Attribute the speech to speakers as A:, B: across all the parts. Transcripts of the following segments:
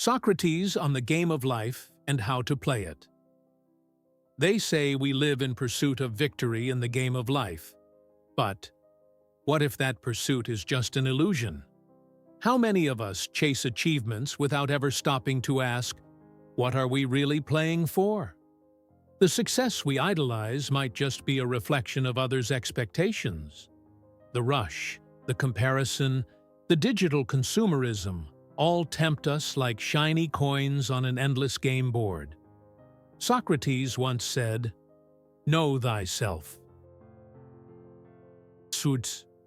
A: Socrates on the game of life and how to play it. They say we live in pursuit of victory in the game of life. But what if that pursuit is just an illusion? How many of us chase achievements without ever stopping to ask, what are we really playing for? The success we idolize might just be a reflection of others' expectations. The rush, the comparison, the digital consumerism all tempt us like shiny coins on an endless game board. Socrates once said, "Know thyself."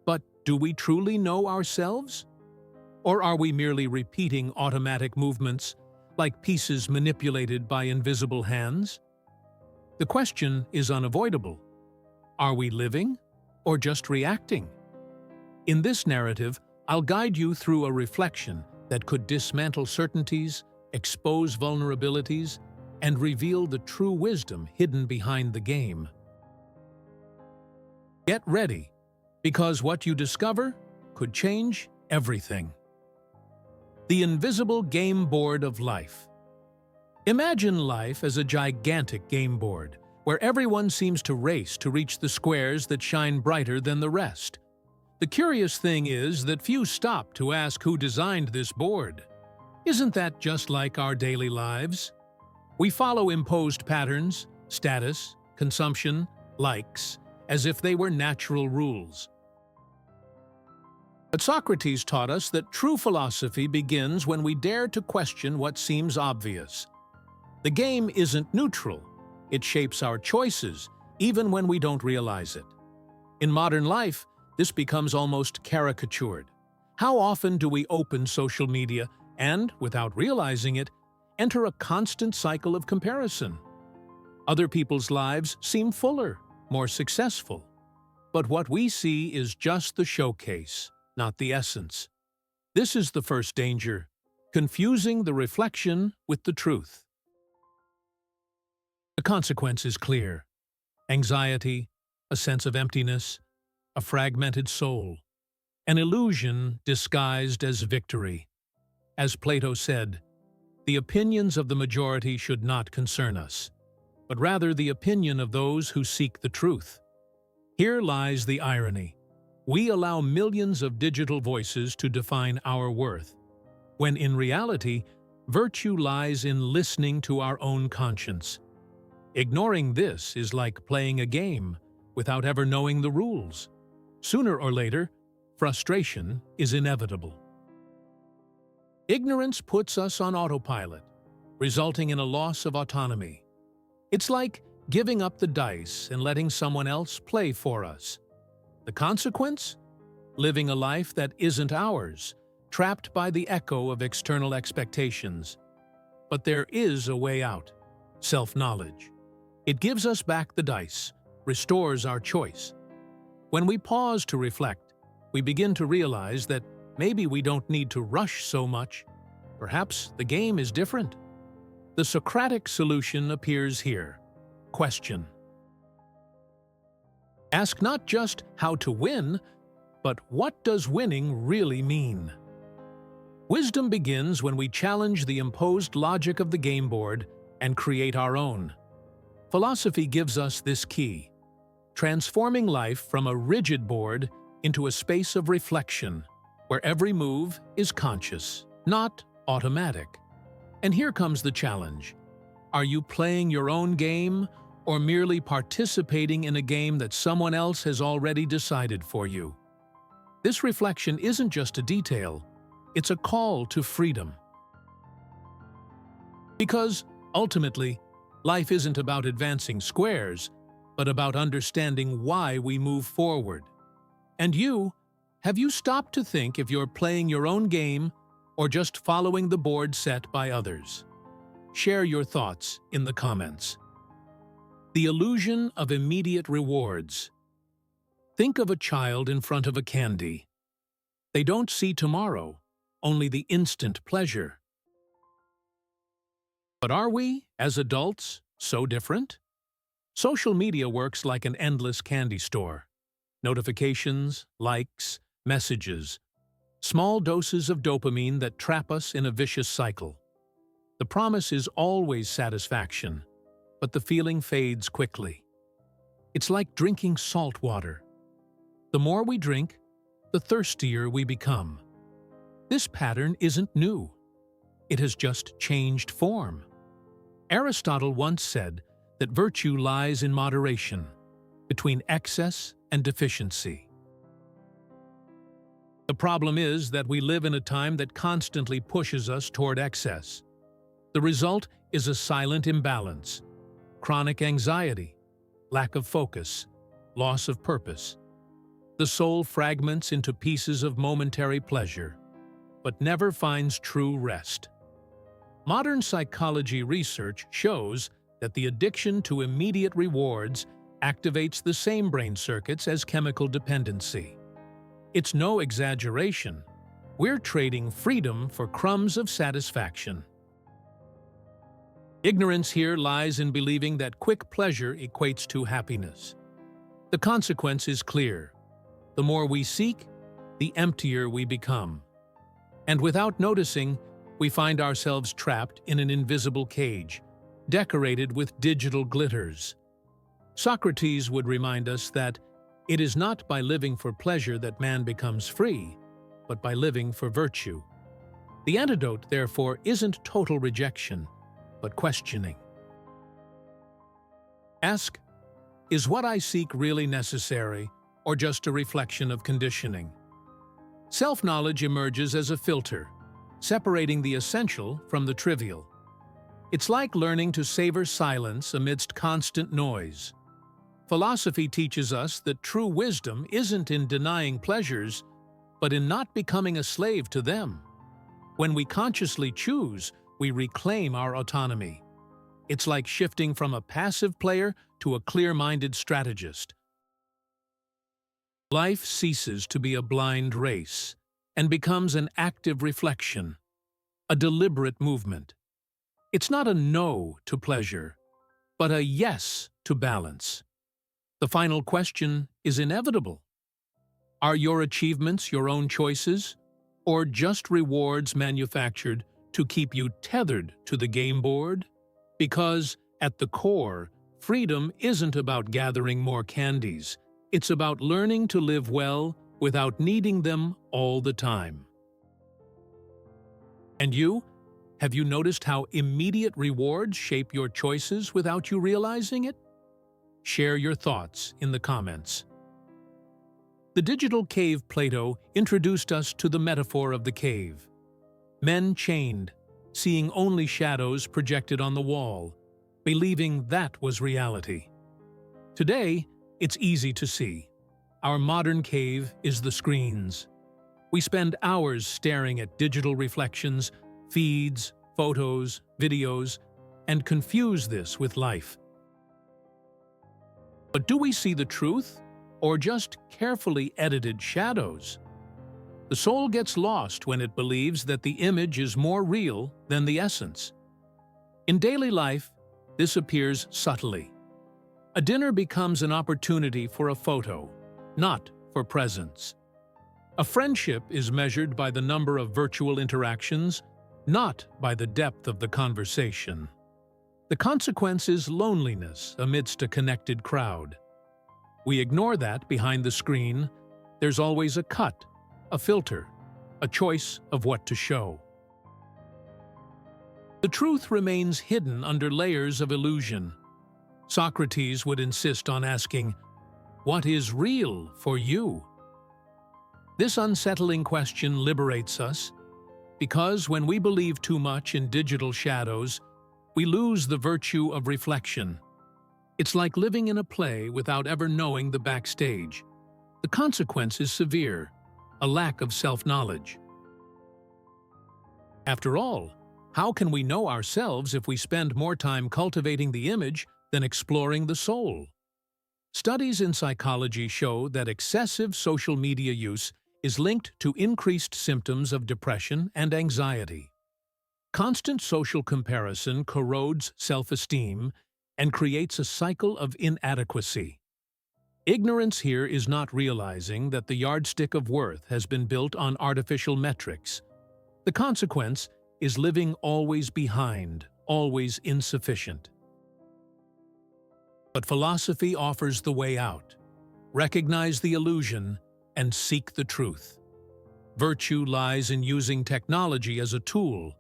A: But do we truly know ourselves? Or are we merely repeating automatic movements like pieces manipulated by invisible hands? The question is unavoidable. Are we living or just reacting? In this narrative, I'll guide you through a reflection that could dismantle certainties, expose vulnerabilities, and reveal the true wisdom hidden behind the game. Get ready, because what you discover could change everything. The invisible game board of life. Imagine life as a gigantic game board, where everyone seems to race to reach the squares that shine brighter than the rest. The curious thing is that few stop to ask who designed this board. Isn't that just like our daily lives? We follow imposed patterns, status, consumption, likes, as if they were natural rules. But Socrates taught us that true philosophy begins when we dare to question what seems obvious. The game isn't neutral. It shapes our choices, even when we don't realize it. In modern life, this becomes almost caricatured. How often do we open social media and, without realizing it, enter a constant cycle of comparison? Other people's lives seem fuller, more successful. But what we see is just the showcase, not the essence. This is the first danger, confusing the reflection with the truth. The consequence is clear: anxiety, a sense of emptiness, a fragmented soul, an illusion disguised as victory. As Plato said, the opinions of the majority should not concern us, but rather the opinion of those who seek the truth. Here lies the irony. We allow millions of digital voices to define our worth, when in reality, virtue lies in listening to our own conscience. Ignoring this is like playing a game without ever knowing the rules. Sooner or later, frustration is inevitable. Ignorance puts us on autopilot, resulting in a loss of autonomy. It's like giving up the dice and letting someone else play for us. The consequence? Living a life that isn't ours, trapped by the echo of external expectations. But there is a way out: self-knowledge. It gives us back the dice, restores our choice. When we pause to reflect, we begin to realize that maybe we don't need to rush so much. Perhaps the game is different. The Socratic solution appears here. Question. Ask not just how to win, but what does winning really mean? Wisdom begins when we challenge the imposed logic of the game board and create our own. Philosophy gives us this key: transforming life from a rigid board into a space of reflection, where every move is conscious, not automatic. And here comes the challenge. Are you playing your own game, or merely participating in a game that someone else has already decided for you? This reflection isn't just a detail, it's a call to freedom. Because, ultimately, life isn't about advancing squares, but about understanding why we move forward. And have you stopped to think if you're playing your own game or just following the board set by others? Share your thoughts in the comments. The illusion of immediate rewards. Think of a child in front of a candy. They don't see tomorrow, only the instant pleasure. But are we, as adults, so different? Social media works like an endless candy store. Notifications, likes, messages. Small doses of dopamine that trap us in a vicious cycle. The promise is always satisfaction, but the feeling fades quickly. It's like drinking salt water. The more we drink, the thirstier we become. This pattern isn't new. It has just changed form. Aristotle once said that virtue lies in moderation, between excess and deficiency. The problem is that we live in a time that constantly pushes us toward excess. The result is a silent imbalance, chronic anxiety, lack of focus, loss of purpose. The soul fragments into pieces of momentary pleasure, but never finds true rest. Modern psychology research shows that the addiction to immediate rewards activates the same brain circuits as chemical dependency. It's no exaggeration. We're trading freedom for crumbs of satisfaction. Ignorance here lies in believing that quick pleasure equates to happiness. The consequence is clear. The more we seek, the emptier we become. And without noticing, we find ourselves trapped in an invisible cage, decorated with digital glitters. Socrates would remind us that it is not by living for pleasure that man becomes free, but by living for virtue. The antidote, therefore, isn't total rejection, but questioning. Ask, is what I seek really necessary, or just a reflection of conditioning? Self-knowledge emerges as a filter, separating the essential from the trivial. It's like learning to savor silence amidst constant noise. Philosophy teaches us that true wisdom isn't in denying pleasures, but in not becoming a slave to them. When we consciously choose, we reclaim our autonomy. It's like shifting from a passive player to a clear-minded strategist. Life ceases to be a blind race and becomes an active reflection, a deliberate movement. It's not a no to pleasure, but a yes to balance. The final question is inevitable. Are your achievements your own choices, or just rewards manufactured to keep you tethered to the game board? Because, at the core, freedom isn't about gathering more candies. It's about learning to live well without needing them all the time. And you? Have you noticed how immediate rewards shape your choices without you realizing it? Share your thoughts in the comments. The digital cave Plato introduced us to the metaphor of the cave. Men chained, seeing only shadows projected on the wall, believing that was reality. Today, it's easy to see. Our modern cave is the screens. We spend hours staring at digital reflections, feeds, photos, videos, and confuse this with life. But do we see the truth, or just carefully edited shadows? The soul gets lost when it believes that the image is more real than the essence. In daily life, this appears subtly. A dinner becomes an opportunity for a photo, not for presence. A friendship is measured by the number of virtual interactions, not by the depth of the conversation. The consequence is loneliness amidst a connected crowd. We ignore that behind the screen. There's always a cut, a filter, a choice of what to show. The truth remains hidden under layers of illusion. Socrates would insist on asking, "What is real for you?" This unsettling question liberates us, because when we believe too much in digital shadows, we lose the virtue of reflection. It's like living in a play without ever knowing the backstage. The consequence is severe, a lack of self-knowledge. After all, how can we know ourselves if we spend more time cultivating the image than exploring the soul? Studies in psychology show that excessive social media use is linked to increased symptoms of depression and anxiety. Constant social comparison corrodes self-esteem and creates a cycle of inadequacy. Ignorance here is not realizing that the yardstick of worth has been built on artificial metrics. The consequence is living always behind, always insufficient. But philosophy offers the way out. Recognize the illusion and seek the truth. Virtue lies in using technology as a tool,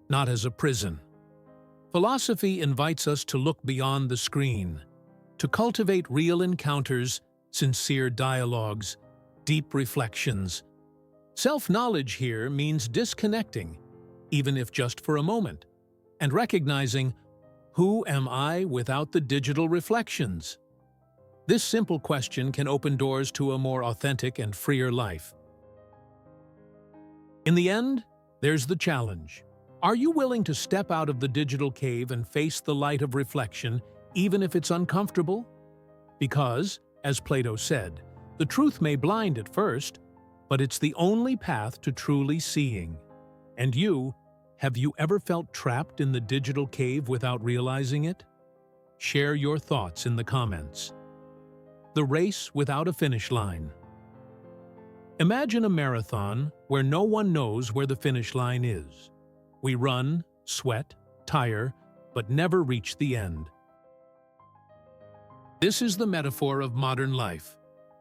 A: not as a prison. Philosophy invites us to look beyond the screen, to cultivate real encounters, sincere dialogues, deep reflections. Self-knowledge here means disconnecting, even if just for a moment, and recognizing, who am I without the digital reflections? This simple question can open doors to a more authentic and freer life. In the end, there's the challenge. Are you willing to step out of the digital cave and face the light of reflection, even if it's uncomfortable? Because, as Plato said, the truth may blind at first, but it's the only path to truly seeing. And have you ever felt trapped in the digital cave without realizing it? Share your thoughts in the comments. The race without a finish line. Imagine a marathon where no one knows where the finish line is. We run, sweat, tire, but never reach the end. This is the metaphor of modern life.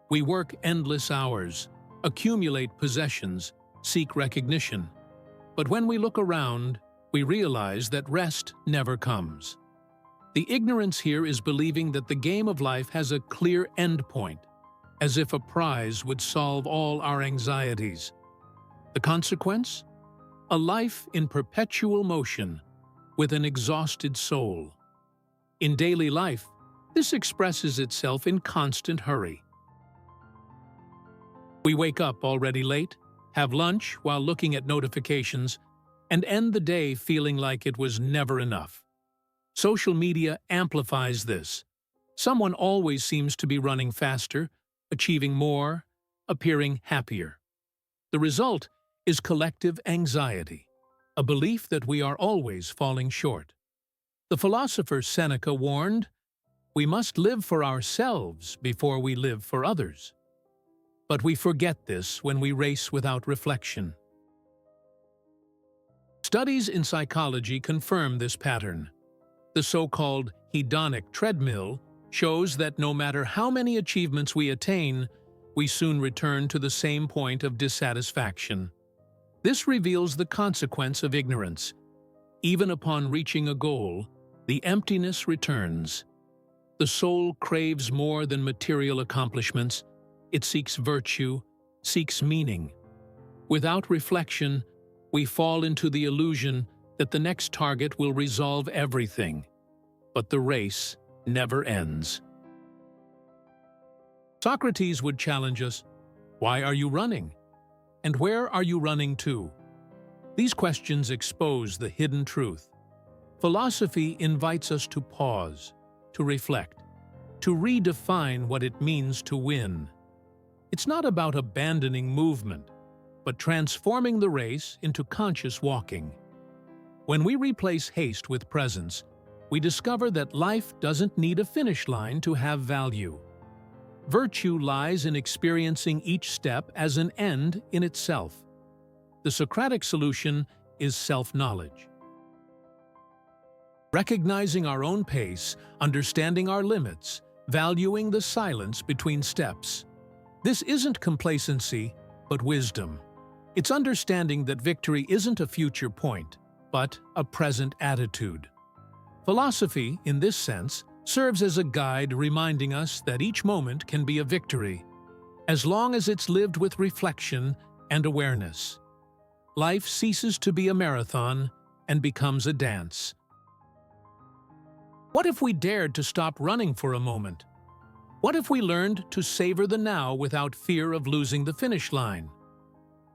A: We work endless hours, accumulate possessions, seek recognition. But when we look around, we realize that rest never comes. The ignorance here is believing that the game of life has a clear end point, as if a prize would solve all our anxieties. The consequence? A life in perpetual motion, with an exhausted soul. In daily life, this expresses itself in constant hurry. We wake up already late, have lunch while looking at notifications, and end the day feeling like it was never enough. Social media amplifies this. Someone always seems to be running faster, achieving more, appearing happier. The result is collective anxiety, a belief that we are always falling short. The philosopher Seneca warned, "We must live for ourselves before we live for others." But we forget this when we race without reflection. Studies in psychology confirm this pattern. The so-called hedonic treadmill shows that no matter how many achievements we attain, we soon return to the same point of dissatisfaction. This reveals the consequence of ignorance. Even upon reaching a goal, the emptiness returns. The soul craves more than material accomplishments. It seeks virtue, seeks meaning. Without reflection, we fall into the illusion that the next target will resolve everything. But the race never ends. Socrates would challenge us, why are you running? And where are you running to? These questions expose the hidden truth. Philosophy invites us to pause, to reflect, to redefine what it means to win. It's not about abandoning movement, but transforming the race into conscious walking. When we replace haste with presence, we discover that life doesn't need a finish line to have value. Virtue lies in experiencing each step as an end in itself. The Socratic solution is self-knowledge. Recognizing our own pace, understanding our limits, valuing the silence between steps. This isn't complacency, but wisdom. It's understanding that victory isn't a future point, but a present attitude. Philosophy, in this sense, serves as a guide reminding us that each moment can be a victory, as long as it's lived with reflection and awareness. Life ceases to be a marathon and becomes a dance. What if we dared to stop running for a moment? What if we learned to savor the now without fear of losing the finish line?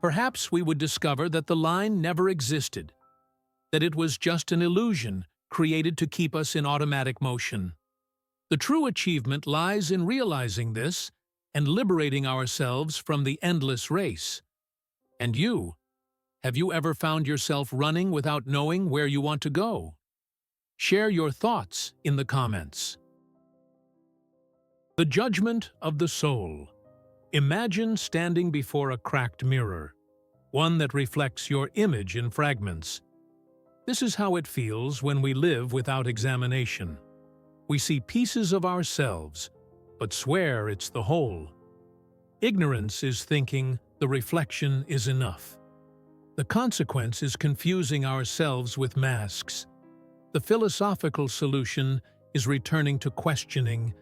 A: Perhaps we would discover that the line never existed, that it was just an illusion created to keep us in automatic motion. The true achievement lies in realizing this and liberating ourselves from the endless race. And you? Have you ever found yourself running without knowing where you want to go? Share your thoughts in the comments. The judgment of the soul. Imagine standing before a cracked mirror, one that reflects your image in fragments. This is how it feels when we live without examination. We see pieces of ourselves, but swear it's the whole. Ignorance is thinking the reflection is enough. The consequence is confusing ourselves with masks. The philosophical solution is returning to questioning,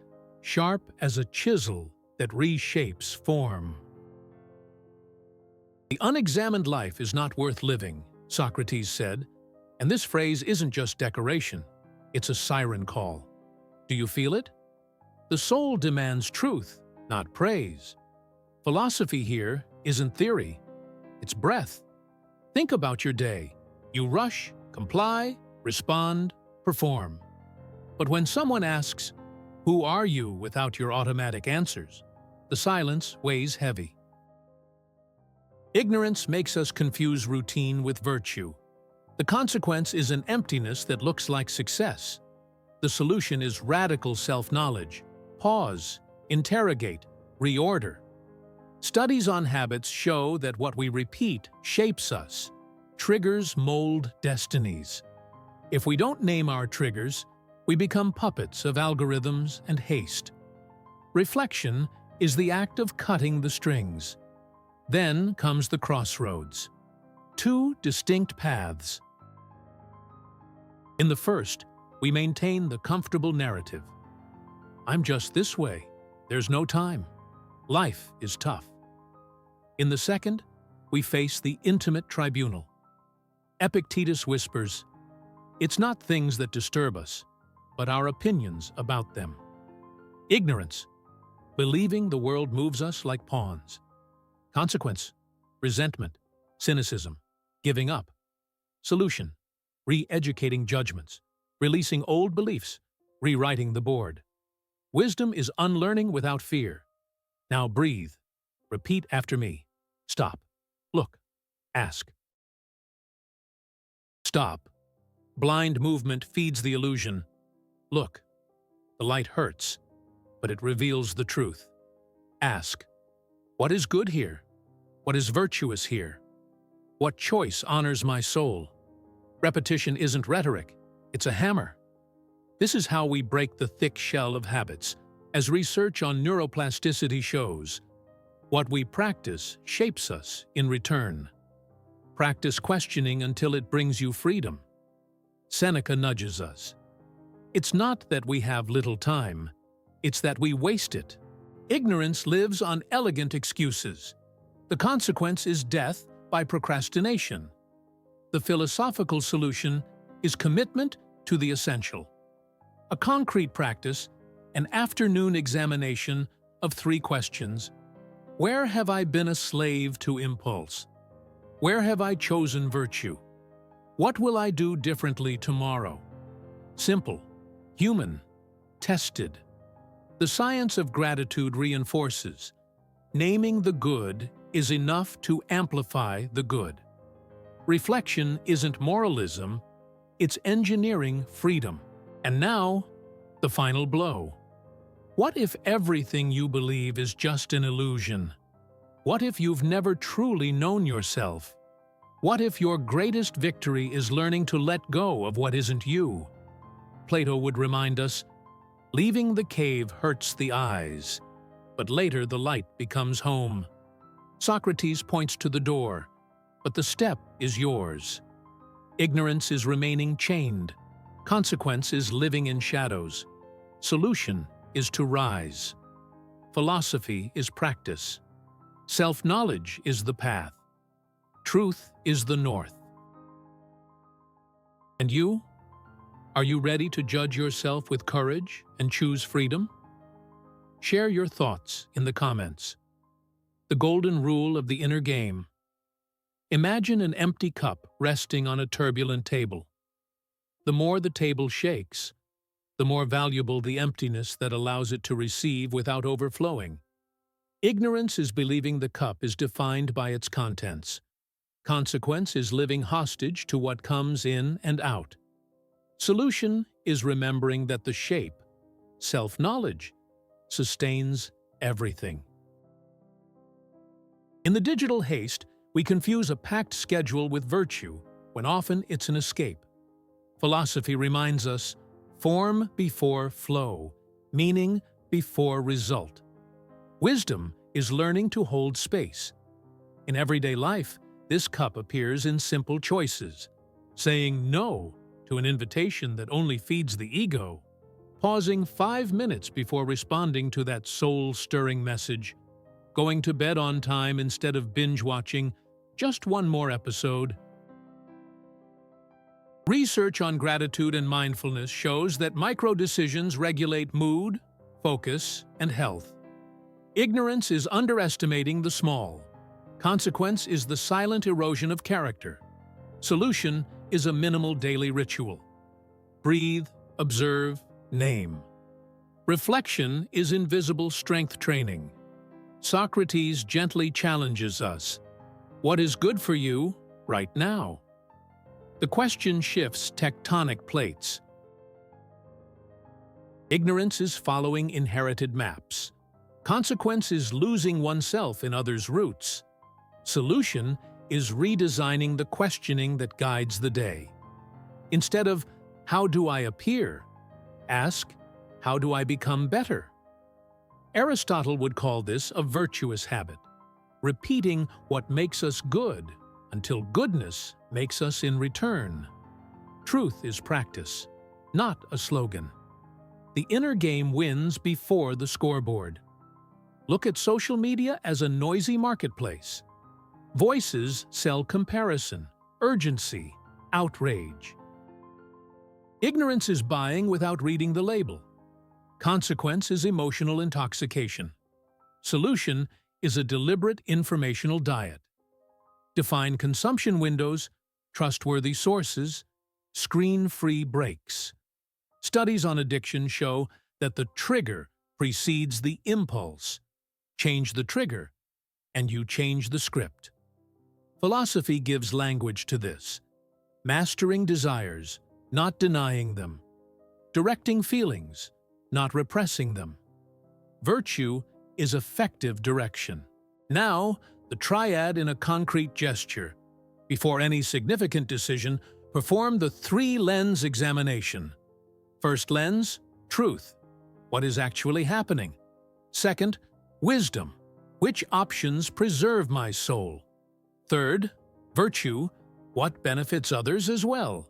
A: sharp as a chisel that reshapes form. The unexamined life is not worth living, Socrates said, and this phrase isn't just decoration, it's a siren call. Do you feel it? The soul demands truth, not praise. Philosophy here isn't theory, it's breath. Think about your day. You rush, comply, respond, perform. But when someone asks, "Who are you?" without your automatic answers, the silence weighs heavy. Ignorance makes us confuse routine with virtue. The consequence is an emptiness that looks like success. The solution is radical self-knowledge. Pause, interrogate, reorder. Studies on habits show that what we repeat shapes us. Triggers mold destinies. If we don't name our triggers, we become puppets of algorithms and haste. Reflection is the act of cutting the strings. Then comes the crossroads. Two distinct paths. In the first, we maintain the comfortable narrative. I'm just this way. There's no time. Life is tough. In the second, we face the intimate tribunal. Epictetus whispers, "It's not things that disturb us, but our opinions about them." Ignorance, believing the world moves us like pawns. Consequence, resentment, cynicism, giving up. Solution, re-educating judgments, releasing old beliefs, rewriting the board. Wisdom is unlearning without fear. Now breathe. Repeat after me. Stop. Look. Ask. Stop. Blind movement feeds the illusion. Look. The light hurts, but it reveals the truth. Ask. What is good here? What is virtuous here? What choice honors my soul? Repetition isn't rhetoric, it's a hammer. This is how we break the thick shell of habits, as research on neuroplasticity shows. What we practice shapes us in return. Practice questioning until it brings you freedom. Seneca nudges us. It's not that we have little time, it's that we waste it. Ignorance lives on elegant excuses. The consequence is death by procrastination. The philosophical solution is commitment to the essential. A concrete practice, an afternoon examination of 3 questions. Where have I been a slave to impulse? Where have I chosen virtue? What will I do differently tomorrow? Simple, human, tested. The science of gratitude reinforces. Naming the good is enough to amplify the good. Reflection isn't moralism, it's engineering freedom. And now, the final blow. What if everything you believe is just an illusion? What if you've never truly known yourself? What if your greatest victory is learning to let go of what isn't you? Plato would remind us, leaving the cave hurts the eyes, but later the light becomes home. Socrates points to the door, but the step is yours. Ignorance is remaining chained. Consequence is living in shadows. Solution is to rise. Philosophy is practice. Self-knowledge is the path. Truth is the north. And you? Are you ready to judge yourself with courage and choose freedom? Share your thoughts in the comments. The golden rule of the inner game. Imagine an empty cup resting on a turbulent table. The more the table shakes, the more valuable the emptiness that allows it to receive without overflowing. Ignorance is believing the cup is defined by its contents. Consequence is living hostage to what comes in and out. Solution is remembering that the shape, self-knowledge, sustains everything. In the digital haste, we confuse a packed schedule with virtue, when often it's an escape. Philosophy reminds us, form before flow, meaning before result. Wisdom is learning to hold space. In everyday life, this cup appears in simple choices, saying no to an invitation that only feeds the ego, pausing 5 minutes before responding to that soul-stirring message, going to bed on time instead of binge-watching just one more episode. Research on gratitude and mindfulness shows that micro-decisions regulate mood, focus, and health. Ignorance is underestimating the small. Consequence is the silent erosion of character. Solution is a minimal daily ritual. Breathe, observe, name. Reflection is invisible strength training. Socrates gently challenges us. What is good for you right now? The question shifts tectonic plates. Ignorance is following inherited maps. Consequence is losing oneself in others' roots. Solution is redesigning the questioning that guides the day. Instead of, how do I appear? Ask, how do I become better? Aristotle would call this a virtuous habit, repeating what makes us good until goodness makes us in return. Truth is practice, not a slogan. The inner game wins before the scoreboard. Look at social media as a noisy marketplace. Voices sell comparison, urgency, outrage. Ignorance is buying without reading the label. Consequence is emotional intoxication. Solution is a deliberate informational diet. Define consumption windows, trustworthy sources, screen-free breaks. Studies on addiction show that the trigger precedes the impulse. Change the trigger, and you change the script. Philosophy gives language to this. Mastering desires, not denying them. Directing feelings, not repressing them. Virtue is effective direction. Now, the triad in a concrete gesture. Before any significant decision, perform the 3-lens examination. First lens, truth. What is actually happening? Second, wisdom. Which options preserve my soul? Third, virtue. What benefits others as well?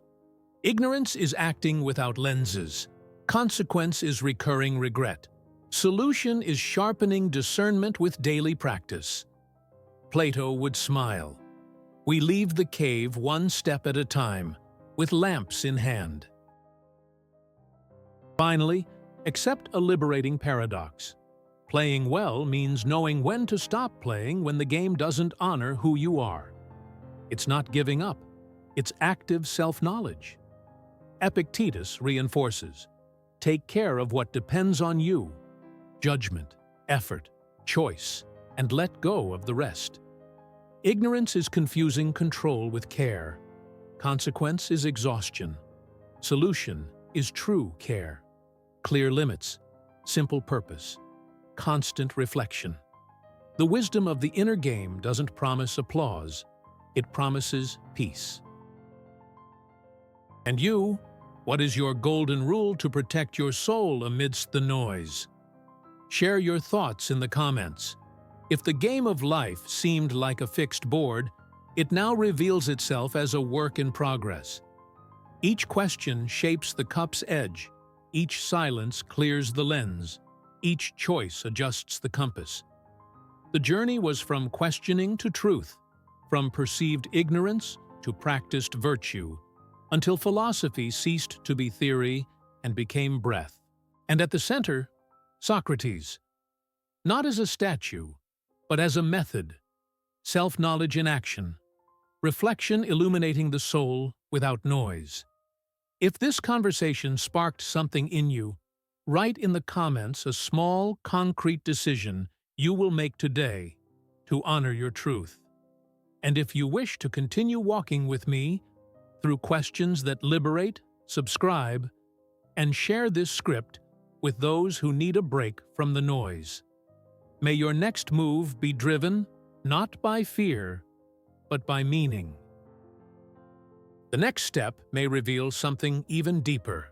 A: Ignorance is acting without lenses. Consequence is recurring regret. Solution is sharpening discernment with daily practice. Plato would smile. We leave the cave one step at a time, with lamps in hand. Finally, accept a liberating paradox. Playing well means knowing when to stop playing when the game doesn't honor who you are. It's not giving up. It's active self-knowledge. Epictetus reinforces, take care of what depends on you. Judgment, effort, choice, and let go of the rest. Ignorance is confusing control with care. Consequence is exhaustion. Solution is true care. Clear limits, simple purpose, constant reflection. The wisdom of the inner game doesn't promise applause. It promises peace. And you, what is your golden rule to protect your soul amidst the noise? Share your thoughts in the comments. If the game of life seemed like a fixed board, it now reveals itself as a work in progress. Each question shapes the cup's edge. Each silence clears the lens. Each choice adjusts the compass. The journey was from questioning to truth, from perceived ignorance to practiced virtue, until philosophy ceased to be theory and became breath. And at the center, Socrates. Not as a statue, but as a method, self-knowledge in action, reflection illuminating the soul without noise. If this conversation sparked something in you, write in the comments a small, concrete decision you will make today to honor your truth. And if you wish to continue walking with me through questions that liberate, subscribe, and share this script with those who need a break from the noise. May your next move be driven not by fear, but by meaning. The next step may reveal something even deeper.